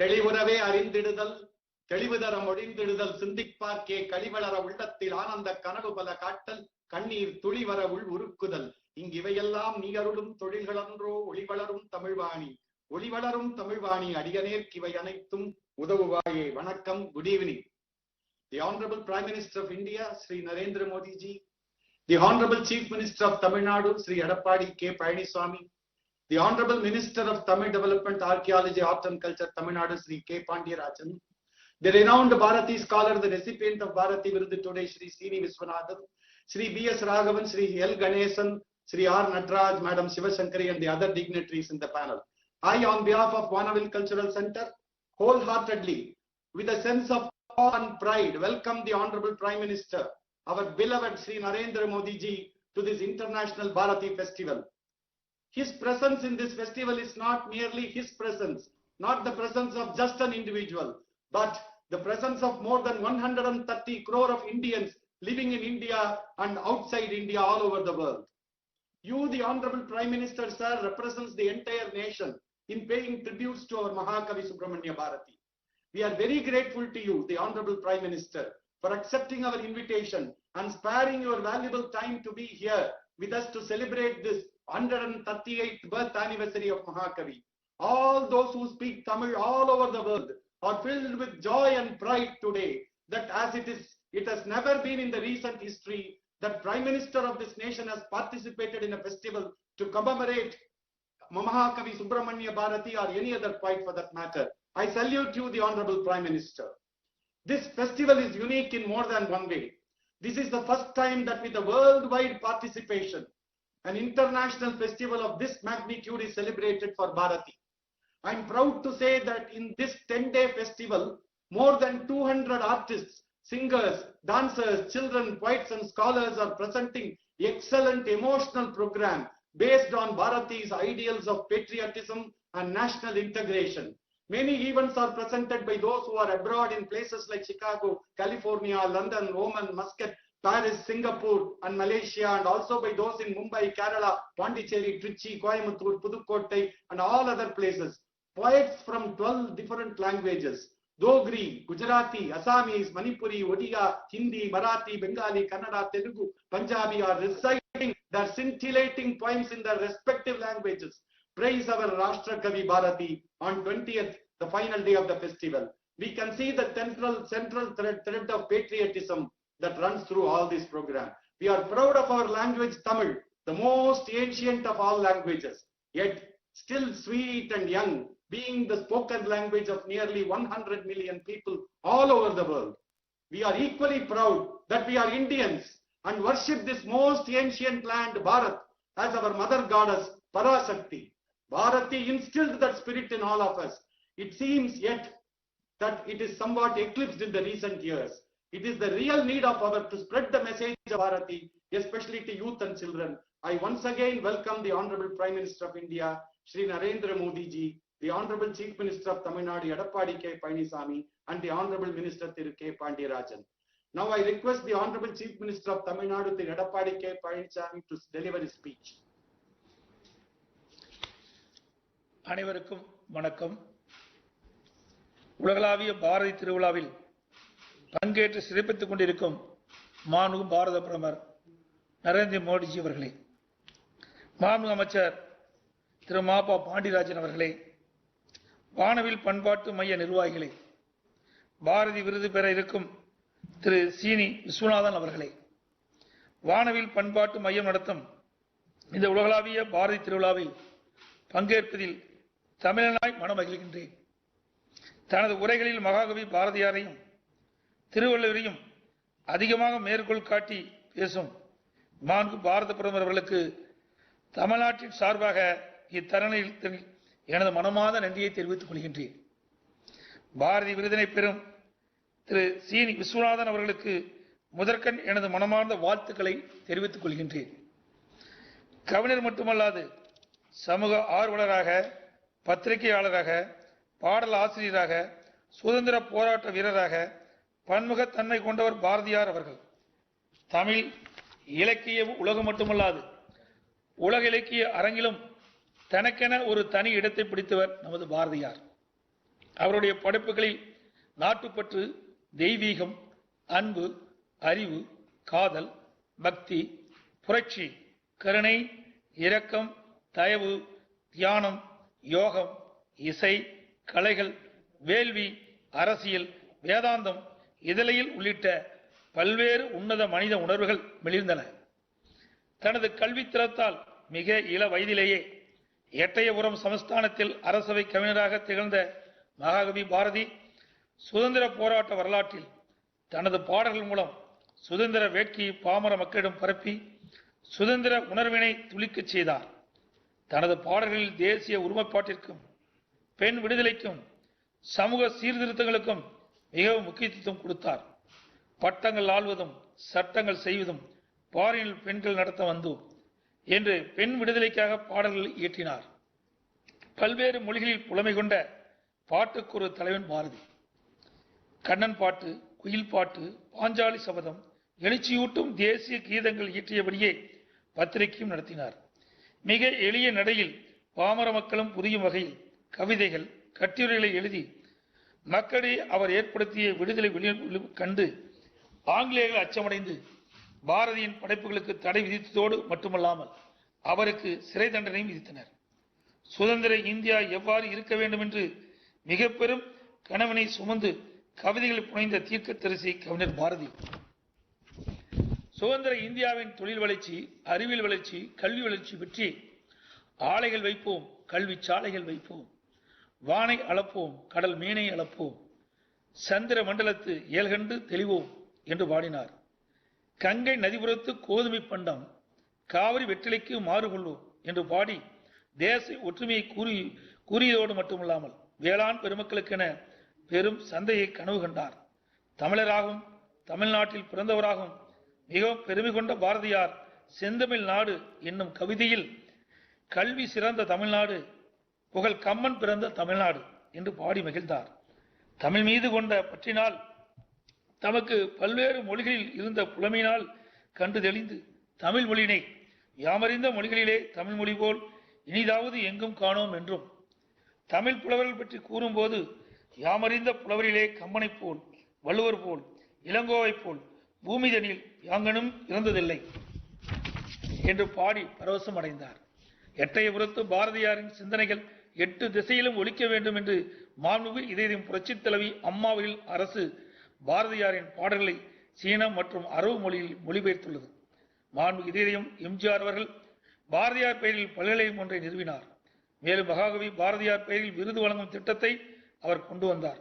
தெளிவுறவே அறிந்திடுதல் தெளிவுதரம் ஒழிந்திடுதல் சிந்திப்பார்க்கே கழிவளர உள்ளத்தில் ஆனந்த கனவு பல காட்டல் கண்ணீர் துளிவர உள் உருக்குதல் இங்கிவையெல்லாம் நீ அருளும் தொழில்களன்றோ ஒளிவளரும் தமிழ்வாணி ஒளிவளரும் தமிழ்வாணி அடியனேற்கு இவை அனைத்தும் உதவுவாயே. வணக்கம். Good evening. The Honorable Prime Minister of India, Sri Narendra Modi ji, the Honorable Chief Minister of Tamil Nadu, Sri Edappadi K. Palaniswamy, the Honorable Minister of Tamil Development, Archaeology, Art and Culture, Tamil Nadu, Sri K. Pandiyarajan, the renowned Bharati scholar, the recipient of Bharati Virudu today, Sri C.V. Viswanathan, Sri B.S. Raghavan, Sri L. Ganesan, Sri R. Nataraj, Madam Shivasankari, and the other dignitaries in the panel. I, on behalf of Vanaville Cultural Center, wholeheartedly, with a sense of awe and pride, welcome the Honorable Prime Minister, our beloved Sri Narendra Modi ji, to this International Bharati Festival. His presence in this festival is not merely his presence, not the presence of just an individual, but the presence of more than 130 crore of Indians living in India and outside India all over the world. You, the Honorable Prime Minister, sir, represents the entire nation in paying tributes to our Mahakavi Subramanya Bharati. We are very grateful to you, the Honorable Prime Minister, for accepting our invitation and sparing your valuable time to be here with us to celebrate this 138th birth anniversary of Mahakavi. All those who speak Tamil all over the world are filled with joy and pride today that as it has never been in the recent history that Prime Minister of this nation has participated in a festival to commemorate Mahakavi Subramanya Bharati or any other poet for that matter. I salute you, the Honorable Prime Minister. This festival is unique in more than one way. This is the first time that with a worldwide participation, an international festival of this magnitude is celebrated for Bharati. I am proud to say that in this 10-day festival, more than 200 artists, singers, dancers, children, poets and scholars are presenting excellent emotional program based on Bharati's ideals of patriotism and national integration. Many events are presented by those who are abroad in places like Chicago, California, London, Oman, Muscat, Paris, Singapore and Malaysia, and also by those in Mumbai, Kerala, Pondicherry, Trichy, Coimbatore, Pudukkottai and all other places. Poets from 12 different languages, Dogri, Gujarati, Assamese, Manipuri, Odia, Hindi, Marathi, Bengali, Kannada, Telugu, Punjabi are reciting their scintillating poems in their respective languages. Praise our Rashtra Kavi Bharati on 20th, the final day of the festival. We can see the central thread of patriotism that runs through all this program. We are proud of our language Tamil, the most ancient of all languages, yet still sweet and young, being the spoken language of nearly 100 million people all over the world. We are equally proud that we are Indians and worship this most ancient land, Bharat, as our mother goddess, Parashakti. Bharati instilled that spirit in all of us. It seems yet that it is somewhat eclipsed in the recent years. It is the real need of our to spread the message of Bharati, especially to youth and children. I once again welcome the Honorable Prime Minister of India, Sri Narendra Modi ji, the Honorable Chief Minister of Tamil Nadu, Edappadi K. Palaniswamy, and the Honorable Minister Thiru K. Pandiyarajan. Now I request the Honorable Chief Minister of Tamil Nadu, Thiru Edappadi K. Palaniswamy, to deliver his speech. அனைவருக்கும் வணக்கம். உலகளாவிய பாரதி திருவிழாவில் பங்கேற்று சிறப்பித்துக் கொண்டிருக்கும் மாண்புமிகு பாரத பிரதமர் நரேந்திர மோடிஜி அவர்களே, மாண்புமிகு அமைச்சர் திரு மாபா பாண்டியராஜன் அவர்களே, வானவில் பண்பாட்டு மைய நிர்வாகிகளே, பாரதி விருது பெற இருக்கும் திரு சீனி விஸ்வநாதன் அவர்களே, வானவில் பண்பாட்டு மையம் நடத்தும் இந்த உலகளாவிய பாரதி திருவிழாவில் பங்கேற்பதில் தமிழனாய் மனமகிழ்கின்றேன். தனது உரைகளில் மகாகவி பாரதியாரையும் திருவள்ளுவரையும் அதிகமாக மேற்கோள் காட்டி பேசும் மாண்பு பாரத பிரதமர் அவர்களுக்கு தமிழ்நாட்டின் சார்பாக இத்தருணத்தில் எனது மனமார்ந்த நன்றியை தெரிவித்துக் கொள்கின்றேன். பாரதி விருதினை பெறும் திரு சீனி விஸ்வநாதன் அவர்களுக்கு முதற்கண் எனது மனமார்ந்த வாழ்த்துக்களை தெரிவித்துக் கொள்கின்றேன். கவிஞர் மட்டுமல்லாது சமூக ஆர்வலராக, பத்திரிகையாளராக, பாடல் ஆசிரியராக, சுதந்திர போராட்ட வீரராக பன்முகத்தன்மை கொண்டவர் பாரதியார் அவர்கள். தமிழ் இலக்கிய உலகம் மட்டுமல்லாது உலக இலக்கிய அரங்கிலும் தனக்கென ஒரு தனி இடத்தை பிடித்தவர் நமது பாரதியார். அவருடைய படைப்புகளில் நாட்டுப்பற்று, தெய்வீகம், அன்பு, அறிவு, காதல், பக்தி, புரட்சி, கருணை, இரக்கம், தயவு, தியானம், யோகம், இசை, கலைகள், வேள்வி, அரசியல், வேதாந்தம், இதழியல் உள்ளிட்ட பல்வேறு உன்னத மனித உணர்வுகள் மிளிர்ந்தன. தனது கல்வித்திறத்தால் மிக இள வயதிலேயே எட்டயபுரம் சமஸ்தானத்தில் அரசவை கவிஞராக திகழ்ந்த மகாகவி பாரதி சுதந்திர போராட்ட வரலாற்றில் தனது பாடல்கள் மூலம் சுதந்திர வேட்கையை பாமர மக்களிடம் பரப்பி சுதந்திர உணர்வினை துளிக்கச் செய்தார். தனது பாடல்களில் தேசிய ஒருமைப்பாட்டிற்கும், பெண் விடுதலைக்கும், சமூக சீர்திருத்தங்களுக்கும் மிகவும் முக்கியத்துவம் கொடுத்தார். பட்டங்கள் ஆள்வதும், சட்டங்கள் செய்வதும், பாரினில் பெண்கள் நடத்த வந்தோம் என்று பெண் விடுதலைக்காக பாடல்கள் இயற்றினார். பல்வேறு மொழிகளில் புலமை கொண்ட பாட்டுக்கு ஒரு தலைவன் பாரதி. கண்ணன் பாட்டு, குயில் பாட்டு, பாஞ்சாலி சபதம், எழுச்சியூட்டும் தேசிய கீதங்கள் இயற்றியபடியே பத்திரிகையும் நடத்தினார். மிக எளிய நடையில் பாமர மக்களும் புரியும் வகையில் கவிதைகள், கட்டுரைகளை எழுதி மக்களிடையே அவர் ஏற்படுத்திய விடுதலை கண்டு ஆங்கிலேயர்கள் அச்சமடைந்து பாரதியின் படைப்புகளுக்கு தடை விதித்ததோடு மட்டுமல்லாமல் அவருக்கு சிறை தண்டனையும் விதித்தனர். சுதந்திர இந்தியா எவ்வாறு இருக்க வேண்டும் என்று மிக பெரும் கனவினை சுமந்து கவிதைகள் புனைந்த தீர்க்கதரிசி கவிஞர் பாரதி. சுதந்திர இந்தியாவின் தொழில் வளர்ச்சி, அறிவியல் வளர்ச்சி, கல்வி வளர்ச்சி பற்றி ஆலைகள் வைப்போம், கல்வி சாலைகள் வைப்போம், வானை அளப்போம், கடல் மீனை அளப்போம், சந்திர மண்டலத்து ஏழ்கண்டு தெளிவோம் என்று பாடினார். கங்கை நதிபுரத்து கோதுமை பண்டம், காவிரி வெற்றிலைக்கு மாறுகொள்வோம் என்று பாடி தேச ஒற்றுமையை கூறியதோடு மட்டுமல்லாமல் வேளாண் பெருமக்களுக்கென பெரும் சந்தையை கனவு கண்டார். தமிழராகவும் தமிழ்நாட்டில் பிறந்தவராகவும் மிகவும் பெருமை கொண்ட பாரதியார் செந்தமிழ் நாடு என்னும் கவிதையில் கல்வி சிறந்த தமிழ்நாடு, புகழ் கம்மன் பிறந்த தமிழ்நாடு என்று பாடி மகிழ்ந்தார். தமிழ் மீது கொண்ட பற்றினால் தமக்கு பல்வேறு மொழிகளில் இருந்த புலமையினால் கண்டு தெளிந்து தமிழ் மொழியினை யாமறிந்த மொழிகளிலே தமிழ் மொழி போல் இனிதாவது எங்கும் காணோம் என்றும், தமிழ் புலவர்கள் பற்றி கூறும்போது யாமறிந்த புலவரிலே கம்பனை போல், வள்ளுவர் போல், இளங்கோவை போல் பூமிதனில் யாங்கனும் இருந்ததில்லை என்று பாடி பரவசம் அடைந்தார். எட்டயபுரத்து பாரதியாரின் சிந்தனைகள் 8 திசையிலும் ஒலிக்க வேண்டும் என்று மாண்புமிகு இதயம் புரட்சித் தலைவி அம்மாவில் அரசு பாரதியாரின் பாடல்களை சீனம் மற்றும் அரபு மொழியில் மொழிபெயர்த்துள்ளது. மாண்புமிகு இதயம் எம்ஜிஆர் அவர்கள் பாரதியார் பெயரில் பல்கலைக்கழகம் ஒன்றை நிறுவினார். மேலும் மகாகவி பாரதியார் பெயரில் விருது வழங்கும் திட்டத்தை அவர் கொண்டு வந்தார்.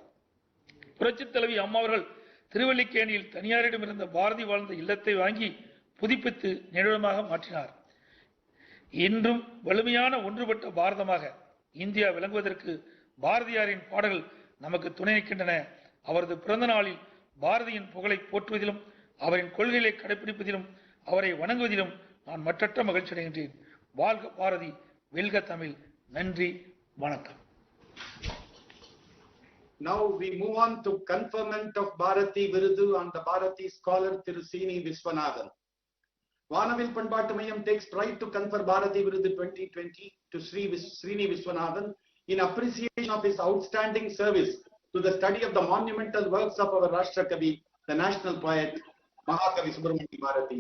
புரட்சித் தலைவி அம்மா அவர்கள் திருவல்லிக்கேணியில் தனியாரிடம் இருந்த பாரதி வாழ்ந்த இல்லத்தை வாங்கி புதுப்பித்து நினைவிடமாக மாற்றினார். இன்றும் வலிமையான ஒன்றுபட்ட பாரதமாக இந்தியா விளங்குவதற்கு பாரதியாரின் பாடல்கள் நமக்கு துணை நிற்கின்றன. அவரது பிறந்த நாளில் பாரதியின் புகழை போற்றுவதிலும், அவரின் கொள்கைகளை கடைபிடிப்பதிலும், அவரை வணங்குவதிலும் நான் மற்றற்ற மகிழ்ச்சி அடைகின்றேன். வாழ்க பாரதி, வெல்க தமிழ். நன்றி, வணக்கம். Now we move on to conferment of Bharati Virudu on the Bharati scholar Thiru Srini Viswanathan. Vanavil Panpaattu Mayam takes pride to confer Bharati Virudu 2020 to Srini Viswanathan in appreciation of his outstanding service to the study of the monumental works of our Rashtra Kavi, the national poet Mahakavi Subramanian Bharati.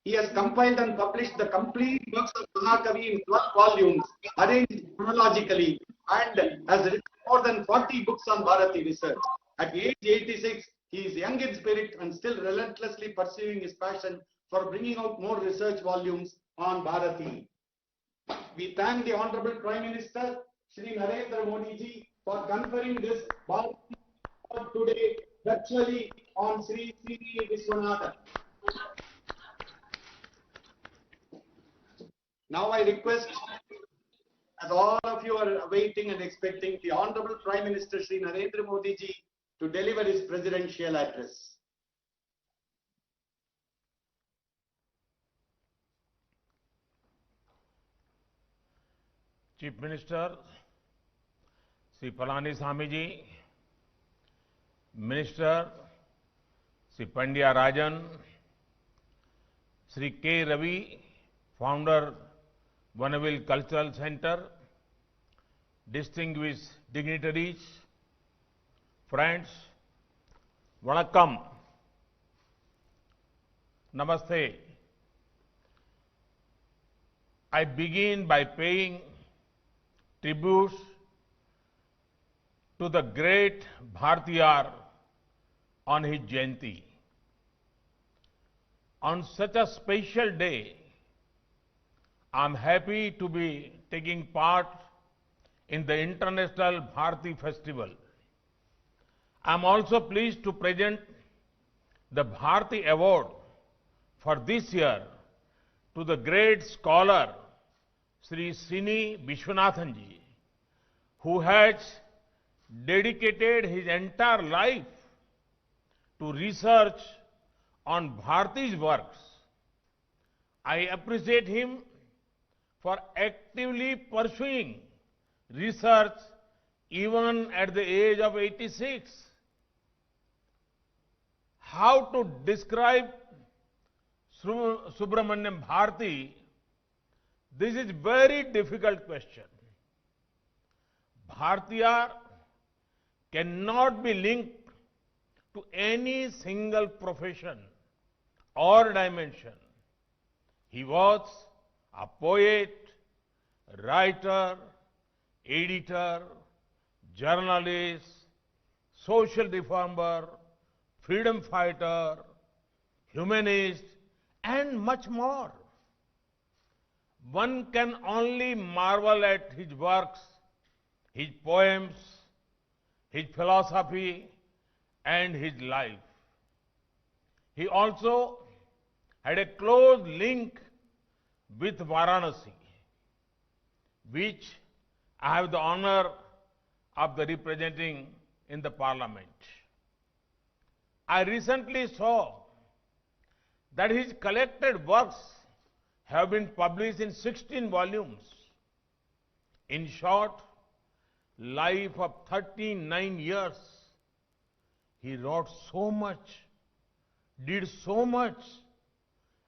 He has compiled and published the complete works of Mahakavi in 12 volumes, arranged chronologically, and has written more than 40 books on Bharati research. At age 86, he is young in spirit and still relentlessly pursuing his passion for bringing out more research volumes on Bharati. We thank the Honorable Prime Minister, Shri Narendra Modi ji, for conferring this Bharati award today virtually on Sri Srini Viswanathan. Now I request, as all of you are waiting and expecting, the Honorable Prime Minister Shri Narendra Modi ji to deliver his presidential address. Chief Minister Sri Palaniswamy ji, Minister Sri Pandya Rajan, Sri K. Ravi, Founder Vanaville Cultural Center, distinguished dignitaries, friends, Vanakkam, Namaste. I begin by paying tributes to the great Bhartiyar on his Jayanti. On such a special day, I'm happy to be taking part in the International Bharti Festival. I'm also pleased to present the Bharti Award for this year to the great scholar Sri Sini Vishwanathan ji, who has dedicated his entire life to research on Bharti's works. I appreciate him for actively pursuing research even at the age of 86. How to describe Subramaniam Bharti? This is very difficult question. Bhartiyar cannot be linked to any single profession or dimension. He was a poet, writer, editor, journalist, social reformer, freedom fighter, humanist, and much more. One can only marvel at his works, his poems, his philosophy, and his life. He also had a close link with Varanasi, which I have the honor of representing in the parliament. I recently saw that his collected works have been published in 16 volumes. In short, life of 39 years, he wrote so much, did so much,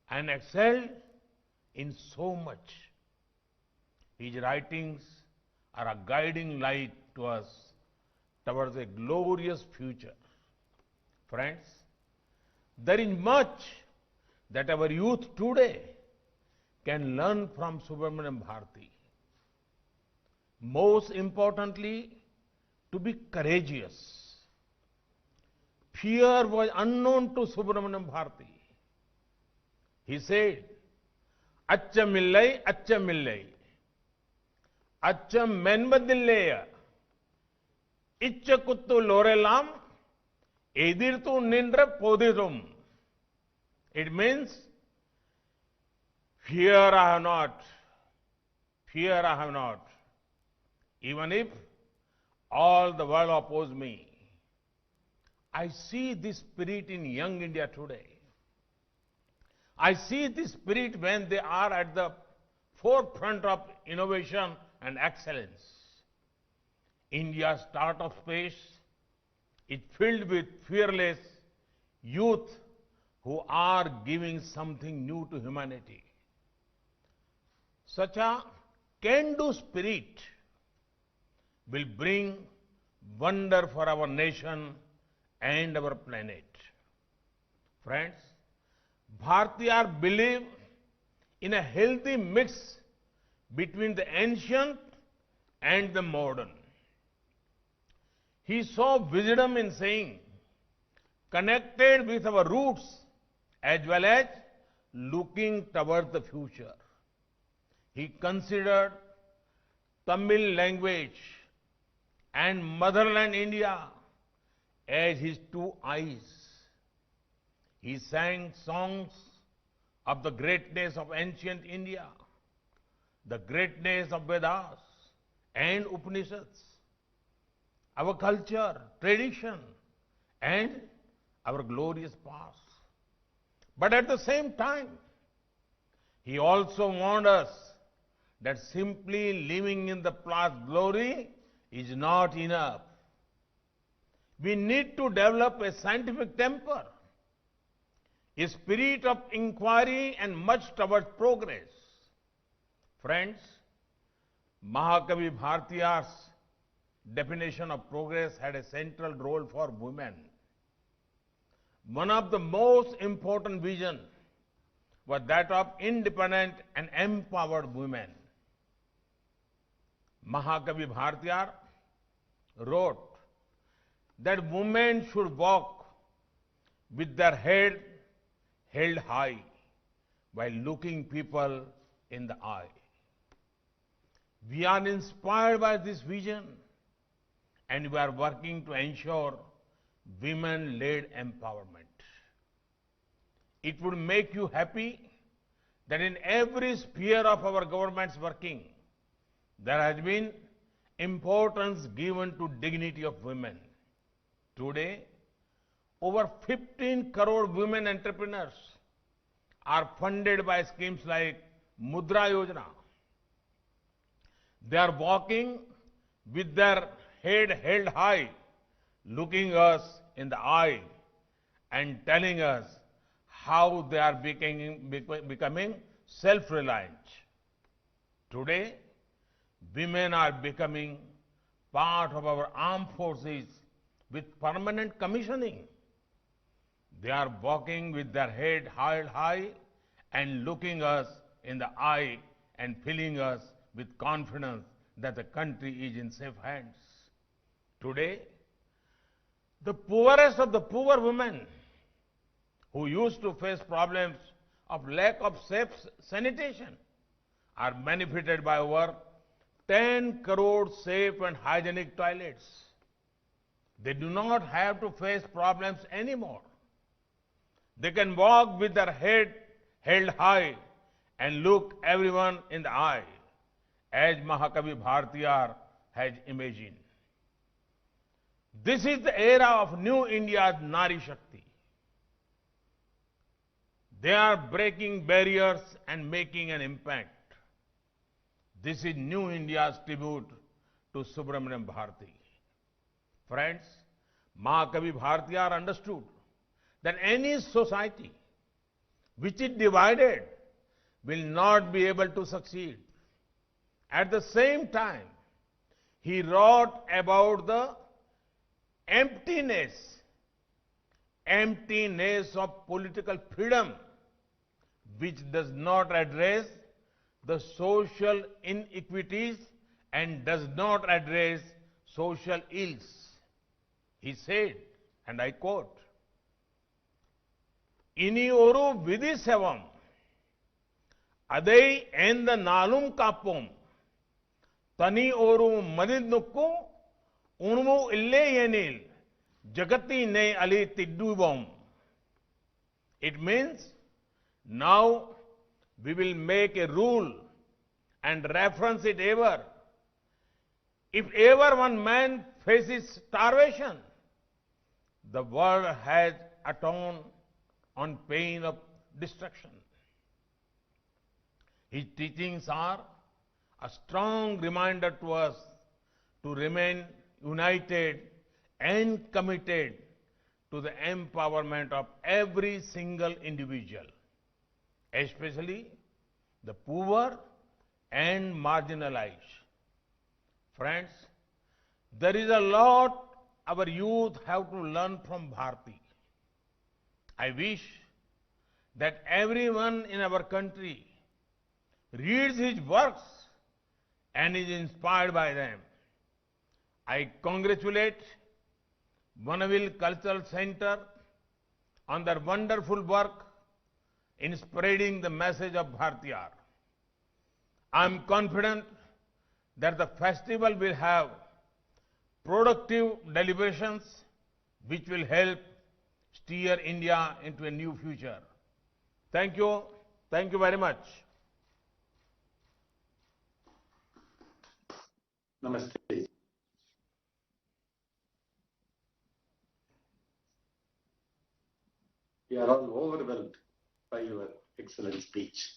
and excelled in so much. His writings are a guiding light to us towards a glorious future. Friends, there is much that our youth today can learn from Subramaniam Bharti. Most importantly, to be courageous. Fear was unknown to Subramaniam Bharti. He said, "Accha millai, accha millai. Accha menbadilleya. Iccha kuttu lorelam, edirtu nindra podirum." It means, fear I have not, fear I have not. Even if all the world oppose me. I see this spirit in young India today. I see this spirit when they are at the forefront of innovation and excellence. India's startup space is filled with fearless youth who are giving something new to humanity. Such a can-do spirit will bring wonder for our nation and our planet. Friends, Bhartiyar believed in a healthy mix between the ancient and the modern. He saw wisdom in saying, connected with our roots as well as looking toward the future. He considered Tamil language and motherland India as his two eyes. He sang songs of the greatness of ancient India, the greatness of Vedas and Upanishads, our culture, tradition, and our glorious past. But at the same time, he also warned us that simply living in the past glory is not enough. We need to develop a scientific temper, a spirit of inquiry, and much towards progress. Friends, Mahakavi Bhartiyar's definition of progress had a central role for women. One of the most important visions was that of independent and empowered women. Mahakavi Bhartiyar wrote that women should walk with their head held high while looking people in the eye. We are inspired by this vision and we are working to ensure women-led empowerment. It would make you happy that in every sphere of our government's working, there has been importance given to dignity of women. Today, over 15 crore women entrepreneurs are funded by schemes like Mudra Yojana. They are walking with their head held high, looking us in the eye and telling us how they are becoming self-reliant. Today, women are becoming part of our armed forces with permanent commissioning. They are walking with their head held high and looking us in the eye and filling us with confidence that the country is in safe hands. Today, the poorest of the poor women who used to face problems of lack of safe sanitation are benefited by over 10 crore safe and hygienic toilets. They do not have to face problems anymore. They can walk with their head held high and look everyone in the eye, as Mahakavi Bhartiyar has imagined. This is the era of New India's Nari Shakti. They are breaking barriers and making an impact. This is New India's tribute to Subramaniam Bharati. Friends, Mahakavi Bhartiyar understood that any society which is divided will not be able to succeed. At the same time, he wrote about the emptiness of political freedom, which does not address the social inequities and does not address social ills. He said, and I quote, Inioru vidisevam adei enda nalum kapum tani oru madidnukku unmu ille yenil jagati ne ali tidduvam. It means now we will make a rule and reference it ever. If ever one man faces starvation, the world has atoned on pain of destruction. His teachings are a strong reminder to us to remain united and committed to the empowerment of every single individual, especially the poor and marginalized. Friends, there is a lot our youth have to learn from Bharti. I wish that everyone in our country reads his works and is inspired by them. I congratulate Vanaville Cultural Center on their wonderful work in spreading the message of Bhartiyar. I am confident that the festival will have productive deliberations which will help steer India into a new future. Thank you. Thank you very much. Namaste. We are all overwhelmed by your excellent speech.